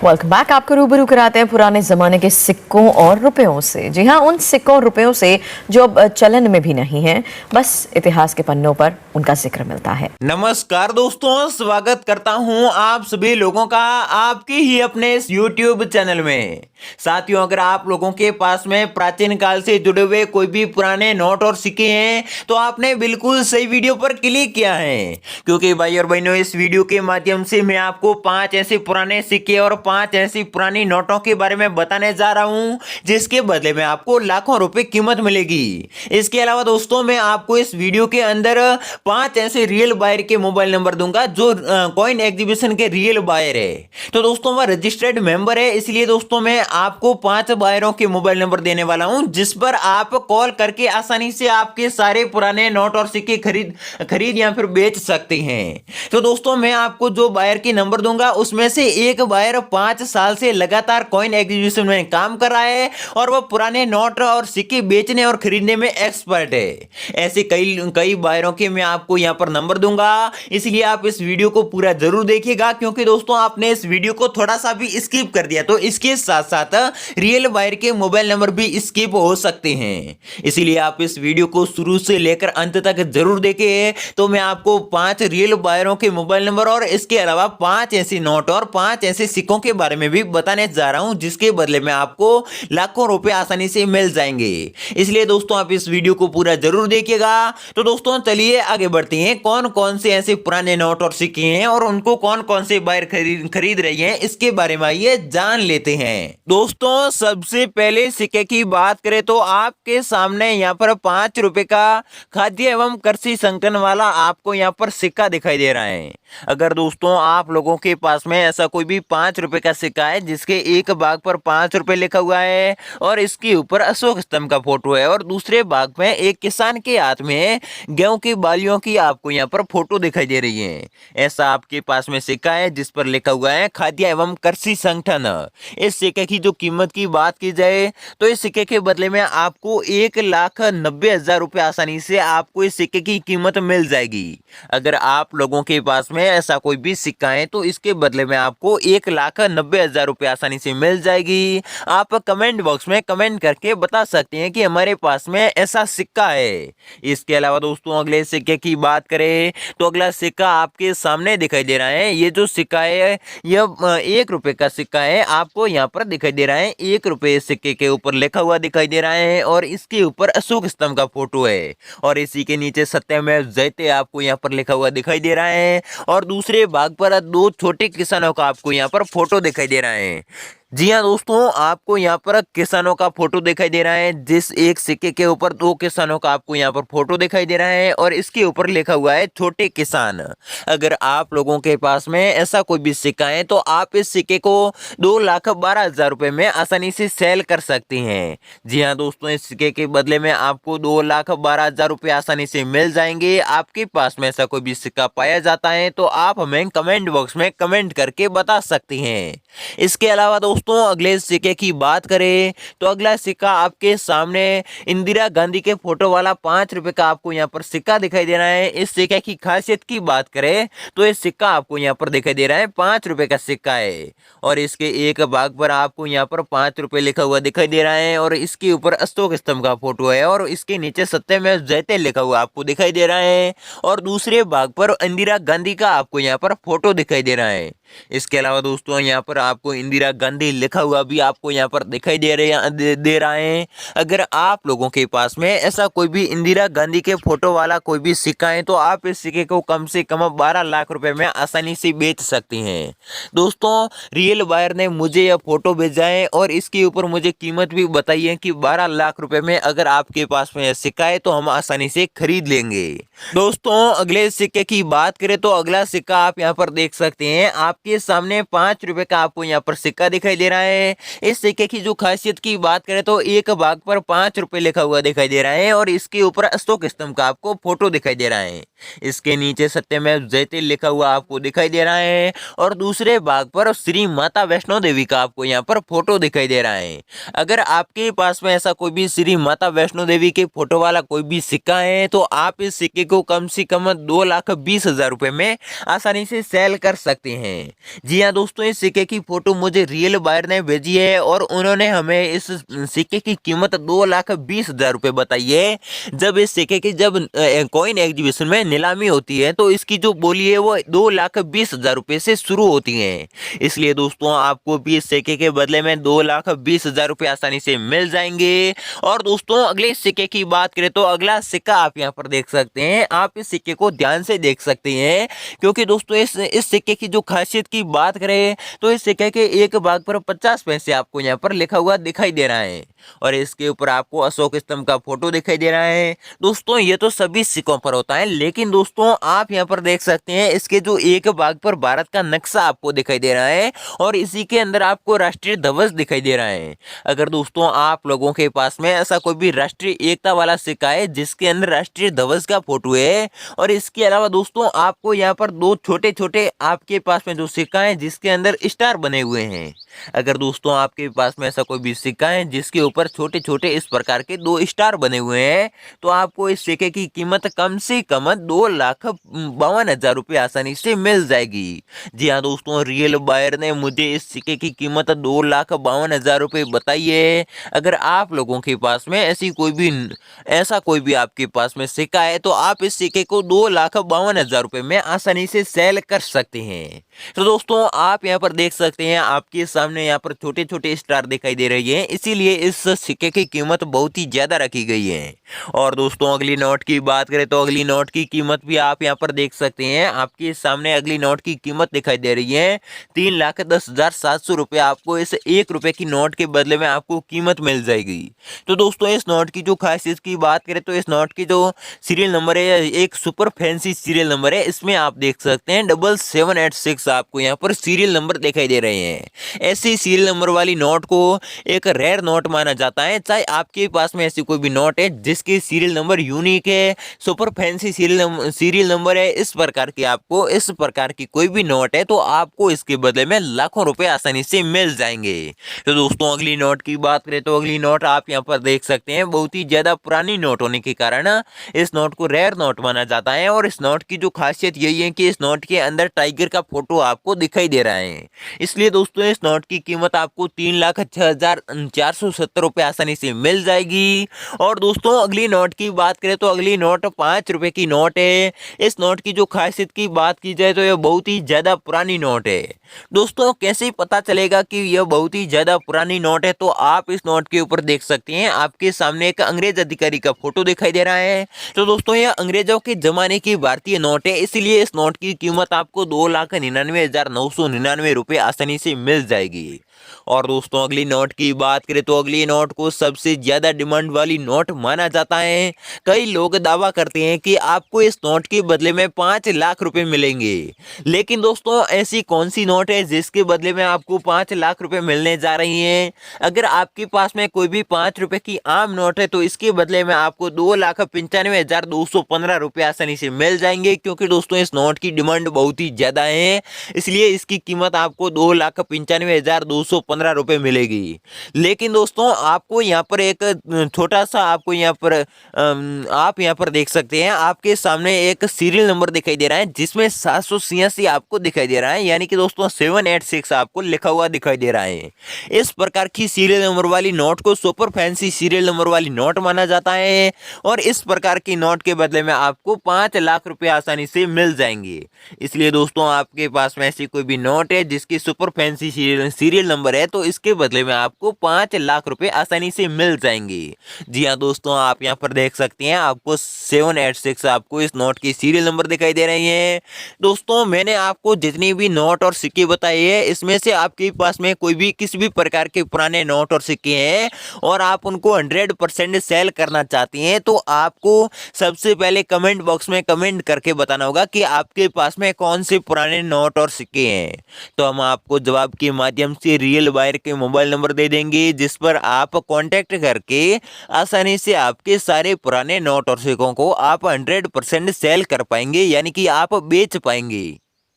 Welcome back. आपको रूबरू कराते हैं पुराने जमाने के सिक्कों और रुपयों से। जी हाँ, उन सिक्कों और रुपयों से जो अब चलन में भी नहीं है, बस इतिहास के पन्नों पर उनका जिक्र मिलता है। नमस्कार दोस्तों, स्वागत करता हूं आप सभी लोगों का आपके ही अपने इस YouTube चैनल में। साथियों, अगर आप लोगों के पास में प्राचीन काल से जुड़े हुए कोई भी पुराने नोट और सिक्के हैं तो आपने बिल्कुल सही वीडियो पर क्लिक किया है, क्योंकि भाई और बहनों, इस वीडियो के माध्यम से मैं आपको 5 ऐसे पुराने सिक्के और 5 ऐसी पुरानी नोटों के बारे में बताने जा रहा हूं जिसके बदले में आपको लाखों रुपए कीमत मिलेगी। इसके अलावा दोस्तों, मैं आपको इस वीडियो के अंदर 5 ऐसे रियल बायर के मोबाइल नंबर दूंगा जो कॉइन एग्जीबिशन के रियल बायर है। तो दोस्तों, वह रजिस्टर्ड मेंबर है, इसलिए दोस्तों मैं आपको 5 बायरों के मोबाइल नंबर देने वाला हूं जिस पर आप कॉल करके आसानी से आपके सारे पुराने नोट और सिक्के खरीद या फिर बेच सकते हैं। तो दोस्तों, मैं आपको जो बायर के नंबर दूंगा उसमें से एक बायर 5 साल से लगातार कॉइन एग्जीबिशन में काम कर रहा है और वह पुराने नोट और सिक्के बेचने और खरीदने में एक्सपर्ट है। ऐसे कई बायरों के मैं आपको यहां पर नंबर दूंगा, इसलिए आप इस वीडियो को पूरा जरूर देखिएगा, क्योंकि दोस्तों आपने इस वीडियो को थोड़ा सा भी स्किप कर दिया तो इसके साथ साथ रियल बायर के मोबाइल नंबर भी स्किप हो सकते हैं। इसीलिए आप इस वीडियो को शुरू से लेकर अंत तक जरूर देखें। तो मैं आपको 5 रियल बायरों के मोबाइल नंबर और इसके अलावा 5 ऐसी नोट और 5 ऐसे सिक्कों के बारे में भी बताने जा रहा हूं जिसके बदले में आपको लाखों रुपए आसानी से मिल जाएंगे। इसलिए दोस्तों आप इस वीडियो को पूरा जरूर देखिएगा। तो दोस्तों चलिए आगे बढ़ते हैं। कौन कौन से ऐसे पुराने नोट और सिक्के हैं और उनको कौन कौन से बायर खरीद रही हैं, इसके बारे में आइए जान लेते हैं। दोस्तों, सबसे पहले सिक्के की बात करें तो आपके सामने यहाँ पर 5 रुपए का खाद्य एवं कृषि संगठन वाला आपको यहाँ पर सिक्का दिखाई दे रहा है। अगर दोस्तों आप लोगों के पास में ऐसा कोई भी 5 रुपए का सिक्का है जिसके एक भाग पर 5 रुपए लिखा हुआ है और इसके ऊपर अशोक स्तंभ का फोटो है और दूसरे भाग में एक किसान के हाथ में गेहूं की बालियों की आपको यहाँ पर फोटो दिखाई दे रही है, ऐसा आपके पास में सिक्का है जिस पर लिखा हुआ है खाद्य एवं कृषि संगठन। इस सिक्के की जो कीमत की बात की जाए तो इस सिक्के के बदले में आपको 1,90,000 रुपए आसानी से आपको इस सिक्के की कीमत मिल जाएगी। अगर आप लोगों के पास में ऐसा कोई भी सिक्का है तो इसके बदले में आपको 1,90,000 रुपए आसानी से मिल जाएगी। आप कमेंट बॉक्स में कमेंट करके बता सकते हैं कि हमारे पास में ऐसा सिक्का है। इसके अलावा दोस्तों अगले सिक्के की बात करें तो अगला सिक्का आपके सामने दिखाई दे रहा है। ये जो सिक्का है यह 1 रुपए का सिक्का है, आपको यहाँ पर दिखाई दे रहा है 1 रुपए सिक्के के ऊपर लिखा हुआ दिखाई दे रहा है और इसके ऊपर अशोक स्तंभ का फोटो है और इसी के नीचे सत्यमेव जयते आपको यहाँ पर लिखा हुआ दिखाई दे रहा है और दूसरे भाग पर 2 छोटे किसानों का आपको यहाँ पर फोटो दिखाई दे रहा है। जी हाँ दोस्तों, आपको यहाँ पर किसानों का फोटो दिखाई दे रहा है। जिस एक सिक्के के ऊपर 2 किसानों का आपको यहाँ पर फोटो दिखाई दे रहा है और इसके ऊपर लिखा हुआ है छोटे किसान। अगर आप लोगों के पास में ऐसा कोई भी सिक्का है तो आप इस सिक्के को 2,12,000 रुपए में आसानी से सेल कर सकते हैं। जी हाँ दोस्तों, इस सिक्के के बदले में आपको 2,12,000 रुपए आसानी से मिल जाएंगे। आपके पास में ऐसा कोई भी सिक्का पाया जाता है तो आप हमें कमेंट बॉक्स में कमेंट करके बता सकते हैं। इसके अलावा दोस्तों अगले सिक्के की बात करें तो अगला सिक्का आपके सामने इंदिरा गांधी के फोटो वाला 5 रुपए का आपको यहाँ पर सिक्का दिखाई दे रहा है। इस सिक्के की खासियत की बात करें तो इस सिक्का आपको यहाँ पर दिखाई दे रहा है 5 रुपए का सिक्का है और इसके एक भाग पर आपको यहाँ पर 5 रुपए लिखा हुआ दिखाई दे रहा है और इसके ऊपर अशोक स्तंभ का फोटो है और इसके नीचे सत्यमेव जयते लिखा हुआ आपको दिखाई दे रहा है और दूसरे भाग पर इंदिरा गांधी का आपको यहाँ पर फोटो दिखाई दे रहा है। इसके अलावा दोस्तों यहाँ पर आपको इंदिरा गांधी लिखा हुआ भी आपको यहाँ पर दिखाई दे रहा है। अगर आप लोगों के पास में ऐसा कोई भी इंदिरा गांधी के फोटो वाला कोई भी सिक्का है तो आप इस सिक्के को कम से कम 12 लाख रुपए में आसानी से बेच सकते हैं। दोस्तों, रियल बायर ने मुझे यह फोटो भेजा है और इसके ऊपर मुझे कीमत भी बताई है कि 12 लाख रुपए में अगर आपके पास में यह सिक्का है तो हम आसानी से खरीद लेंगे। दोस्तों, अगले सिक्के की बात करें तो अगला सिक्का आप यहाँ पर देख सकते हैं। आपके सामने 5 रुपए का आपको यहाँ पर सिक्का दिखाई दे रहा है। इस सिक्के की जो खासियत की बात करें तो एक भाग पर 5 रुपए लिखा हुआ दिखाई दे रहा है और इसके ऊपर अशोक स्तंभ का आपको फोटो दिखाई दे रहा है। इसके नीचे सत्यमेव जयते लिखा हुआ आपको दिखाई दे रहा है और दूसरे भाग पर श्री माता वैष्णो देवी का आपको यहाँ पर फोटो दिखाई दे रहा है। अगर आपके पास में ऐसा कोई भी श्री माता वैष्णो देवी के फोटो वाला कोई भी सिक्का है तो आप इस सिक्के को कम से कम 2,20,000 रुपए में आसानी से सेल कर सकते हैं। हैं। जी हाँ दोस्तों, इस सिक्के की फोटो मुझे रियल बायर ने भेजी है और उन्होंने हमें इस सिक्के की कीमत 2,20,000 रुपये बताई है। जब इस सिक्के की कॉइन एग्जीबिशन में नीलामी होती है तो इसकी जो बोली है वो 2,20,000 रुपये से शुरू होती है। इसलिए दोस्तों आपको भी इस सिक्के के बदले में 2,20,000 रुपये आसानी से मिल जाएंगे। और दोस्तों अगले सिक्के की बात करें तो अगला सिक्का आप यहाँ पर देख सकते हैं। आप इस सिक्के को ध्यान से देख सकते हैं क्योंकि दोस्तों इस सिक्के की जो खासियत की बात करें तो इस सिक्के के एक भाग पर 50 पैसे आपको यहाँ पर लिखा हुआ दिखाई दे रहा है और इसके ऊपर आपको अशोक स्तंभ का फोटो दिखाई दे रहा है। दोस्तों ये तो सभी सिक्कों पर होता है, लेकिन दोस्तों आप यहाँ पर देख सकते हैं इसके जो एक भाग पर भारत का नक्शा आपको दिखाई दे रहा है और इसी के अंदर आपको राष्ट्रीय ध्वज दिखाई दे रहा है। अगर दोस्तों आप लोगों के पास में ऐसा कोई भी राष्ट्रीय एकता वाला सिक्का है जिसके अंदर राष्ट्रीय ध्वज का फोटो है और इसके अलावा दोस्तों आपको यहाँ पर दो छोटे छोटे आपके पास में जो सिक्का है जिसके अंदर स्टार बने हुए हैं, अगर दोस्तों आपके पास में ऐसा कोई भी सिक्का है जिसके ऊपर छोटे छोटे इस प्रकार के 2 स्टार बने हुए हैं तो आपको इस सिक्के की कीमत कम से कम 2,52,000 रुपये आसानी से मिल जाएगी। जी हाँ दोस्तों, रियल बायर ने मुझे इस सिक्के की कीमत 2,52,000 रुपये बताई है। अगर आप लोगों के पास में ऐसा कोई भी आपके पास में सिक्का है तो आप इस सिक्के को 2,52,000 रुपये में आसानी से सेल कर सकते हैं। तो दोस्तों आप यहाँ पर देख सकते हैं आपके सामने यहाँ पर छोटे छोटे स्टार दिखाई दे रही है, इसीलिए इस सिक्के की कीमत बहुत ही ज्यादा रखी गई है। और दोस्तों अगली नोट की बात करें तो अगली नोट की कीमत भी आप यहाँ पर देख सकते हैं। आपके सामने अगली नोट की कीमत दिखाई दे रही है 3,10,700 रुपये। आपको इस 1 रुपए की नोट के बदले में आपको कीमत मिल जाएगी। तो दोस्तों इस नोट की जो खासियत की बात करें तो इस नोट की जो सीरियल नंबर है एक सुपर फैंसी सीरियल नंबर है। इसमें आप देख सकते हैं 7786 आपको यहाँ पर सीरियल नंबर दिखाई दे रहे हैं। ऐसी सीरियल नंबर वाली नोट को एक रेयर नोट माना जाता है। चाहे आपके पास में ऐसी कोई भी नोट है जिसकी सीरियल नंबर यूनिक है, सुपर फैंसी सीरियल नंबर है, इस प्रकार की कोई भी नोट है तो आपको इसके बदले में लाखों रुपए आसानी से मिल जाएंगे। तो दोस्तों अगली नोट की बात करें तो अगली नोट आप यहाँ पर देख सकते हैं। बहुत ही ज्यादा पुरानी नोट होने के कारण इस नोट को रेयर नोट माना जाता है और इस नोट की जो खासियत यही है कि इस नोट के अंदर टाइगर का फोटो आपको दिखाई दे रहा है। इसलिए दोस्तों इस नोट की कीमत आपको 3,06,470 रुपये आसानी से मिल जाएगी। और दोस्तों अगली नोट की बात करें तो अगली नोट 5 रुपए की नोट है। इस नोट की जो खासियत की बात की जाए तो यह बहुत ही ज्यादा पुरानी नोट है। दोस्तों कैसे पता चलेगा कि यह बहुत ही ज्यादा पुरानी नोट है, तो आप इस नोट के ऊपर देख सकते हैं आपके सामने एक अंग्रेज अधिकारी का फोटो दिखाई दे रहा है। तो दोस्तों यह अंग्रेजों के जमाने की भारतीय नोट है, इसलिए इस नोट की कीमत आपको 2,99,999 रुपये आसानी से मिल जाएगी। और दोस्तों अगली नोट की बात करें तो अगली नोट को सबसे ज्यादा डिमांड वाली नोट माना जाता है। कई लोग दावा करते हैं कि आपको इस नोट के बदले में 5 लाख रुपए मिलेंगे, लेकिन दोस्तों ऐसी कौन सी नोट है जिसके बदले में आपको 5 लाख रुपए मिलने जा रही हैं? अगर आपके पास में कोई भी 5 रुपए की आम नोट है तो इसके बदले में आपको 2,95,215 रुपये आसानी से मिल जाएंगे, क्योंकि दोस्तों इस नोट की डिमांड बहुत ही ज्यादा है, इसलिए इसकी कीमत आपको 2,95,215 रुपये मिलेगी। लेकिन दोस्तों आपको यहाँ पर एक छोटा सा आपको यहाँ पर आप यहाँ पर देख सकते हैं आपके सामने एक सीरियल नंबर दिखाई दे रहा है जिसमें 786 आपको दिखाई दे रहा है, यानी कि दोस्तों 786 आपको लिखा हुआ दिखाई दे रहा है। इस प्रकार की सीरियल नंबर वाली नोट को सुपर फैंसी सीरियल नंबर वाली नोट माना जाता है और इस प्रकार की नोट के बदले में आपको 5 लाख रुपए आसानी से मिल जाएंगे। इसलिए दोस्तों आपके पास में ऐसी कोई भी नोट है जिसकी सुपर फैंसी सीरियल नंबर है तो इसके बदले में आपको 5 लाख रुपए आसानी से मिल जाएंगे। जी हाँ दोस्तों, आप यहाँ पर देख सकते हैं आपको 786 आपको इस नोट की सीरियल नंबर दिखाई दे रही है। दोस्तों मैंने आपको जितनी भी नोट और सिक्के बताए हैं इसमें से आपके पास में कोई भी किसी भी प्रकार के पुराने नोट और सिक्के हैं और आप उनको 100% सेल करना चाहते हैं तो आपको सबसे पहले कमेंट बॉक्स में कमेंट करके बताना होगा कि आपके पास में कौन से पुराने नोट और सिक्के हैं। तो हम आपको जवाब के माध्यम से रियल बायर के मोबाइल नंबर दे देंगे जिस पर आप कांटेक्ट करके आसानी से आपके सारे पुराने नोट और सिक्कों को आप 100% सेल कर पाएंगे, यानी कि आप बेच पाएंगे।